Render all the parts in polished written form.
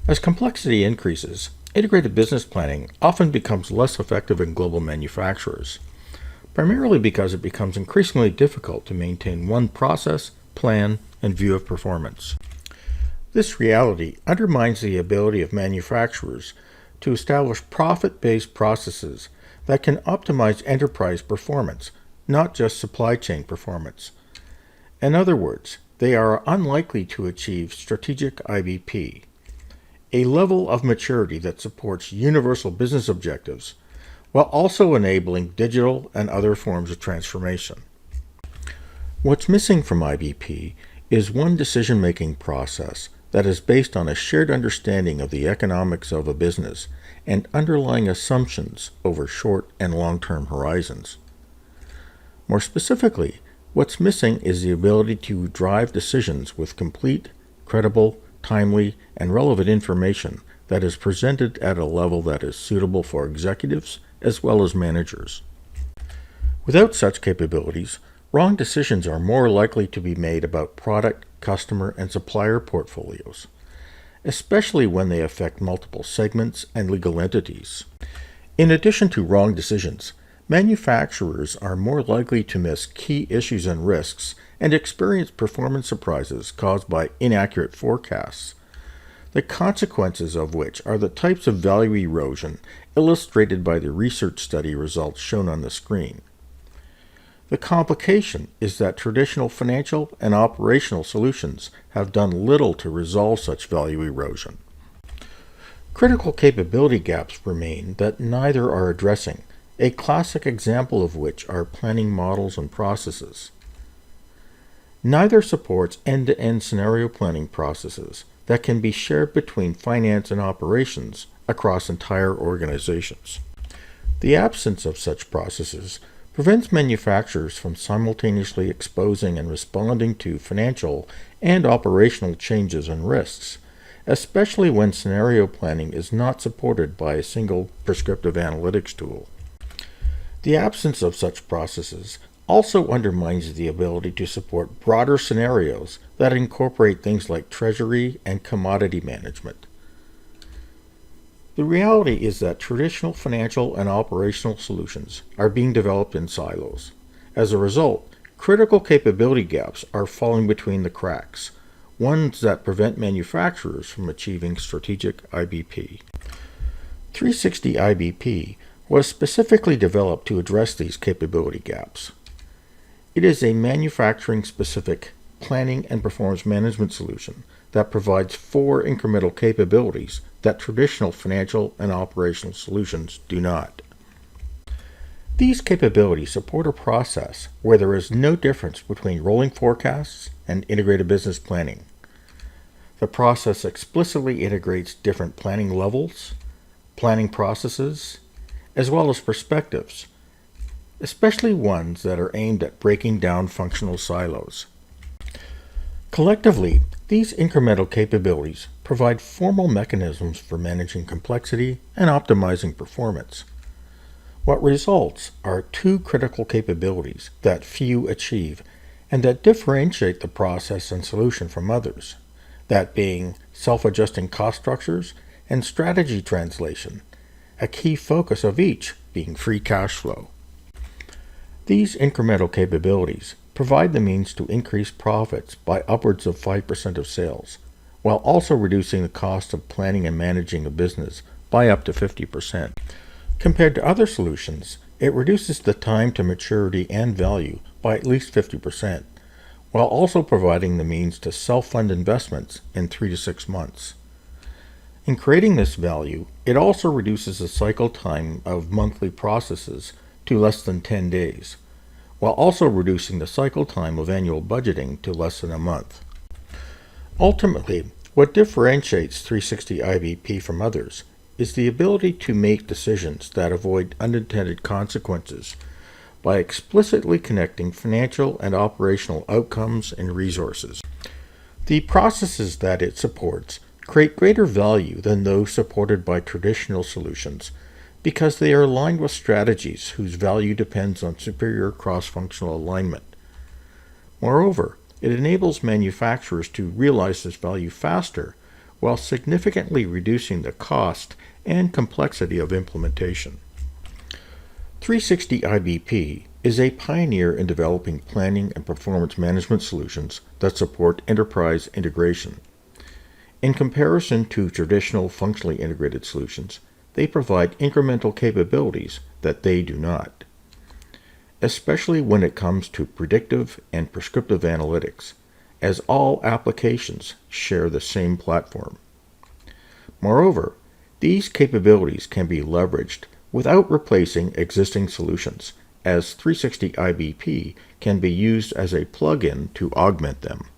As complexity increases, integrated business planning often becomes less effective in global manufacturers, primarily because it becomes increasingly difficult to maintain one process, plan, and view of performance. This reality undermines the ability of manufacturers to establish profit-based processes that can optimize enterprise performance, not just supply chain performance. In other words, they are unlikely to achieve strategic IBP, a level of maturity that supports universal business objectives while also enabling digital and other forms of transformation. What's missing from IBP is one decision-making process that is based on a shared understanding of the economics of a business and underlying assumptions over short and long-term horizons. More specifically, what's missing is the ability to drive decisions with complete, credible, timely, and relevant information that is presented at a level that is suitable for executives as well as managers. Without such capabilities, wrong decisions are more likely to be made about product, customer, and supplier portfolios, especially when they affect multiple segments and legal entities. In addition to wrong decisions, manufacturers are more likely to miss key issues and risks and experience performance surprises caused by inaccurate forecasts, the consequences of which are the types of value erosion illustrated by the research study results shown on the screen. The complication is that traditional financial and operational solutions have done little to resolve such value erosion. Critical capability gaps remain that neither are addressing, a classic example of which are planning models and processes. Neither supports end-to-end scenario planning processes that can be shared between finance and operations across entire organizations. The absence of such processes prevents manufacturers from simultaneously exposing and responding to financial and operational changes and risks, especially when scenario planning is not supported by a single prescriptive analytics tool. The absence of such processes also undermines the ability to support broader scenarios that incorporate things like treasury and commodity management. The reality is that traditional financial and operational solutions are being developed in silos. As a result, critical capability gaps are falling between the cracks, ones that prevent manufacturers from achieving strategic IBP. 360 IBP was specifically developed to address these capability gaps. It is a manufacturing-specific planning and performance management solution that provides 4 incremental capabilities that traditional financial and operational solutions do not. These capabilities support a process where there is no difference between rolling forecasts and integrated business planning. The process explicitly integrates different planning levels, planning processes, as well as perspectives, especially ones that are aimed at breaking down functional silos. Collectively, these incremental capabilities provide formal mechanisms for managing complexity and optimizing performance. What results are 2 critical capabilities that few achieve and that differentiate the process and solution from others, that being self-adjusting cost structures and strategy translation, a key focus of each being free cash flow. These incremental capabilities provide the means to increase profits by upwards of 5% of sales, while also reducing the cost of planning and managing a business by up to 50%. Compared to other solutions, it reduces the time to maturity and value by at least 50%, while also providing the means to self-fund investments in 3 to 6 months. In creating this value, it also reduces the cycle time of monthly processes to less than 10 days, while also reducing the cycle time of annual budgeting to less than a month. Ultimately, what differentiates 360 IBP from others is the ability to make decisions that avoid unintended consequences by explicitly connecting financial and operational outcomes and resources. The processes that it supports create greater value than those supported by traditional solutions because they are aligned with strategies whose value depends on superior cross-functional alignment. Moreover, it enables manufacturers to realize this value faster while significantly reducing the cost and complexity of implementation. 360 IBP is a pioneer in developing planning and performance management solutions that support enterprise integration. In comparison to traditional functionally integrated solutions, they provide incremental capabilities that they do not, especially when it comes to predictive and prescriptive analytics, as all applications share the same platform. Moreover, these capabilities can be leveraged without replacing existing solutions, as 360 IBP can be used as a plug-in to augment them.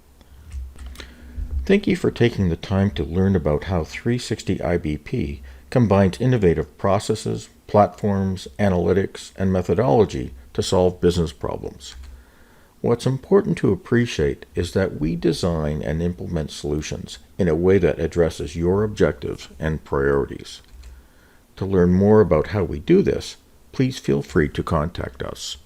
Thank you for taking the time to learn about how 360 IBP combines innovative processes, platforms, analytics, and methodology to solve business problems. What's important to appreciate is that we design and implement solutions in a way that addresses your objectives and priorities. To learn more about how we do this, please feel free to contact us.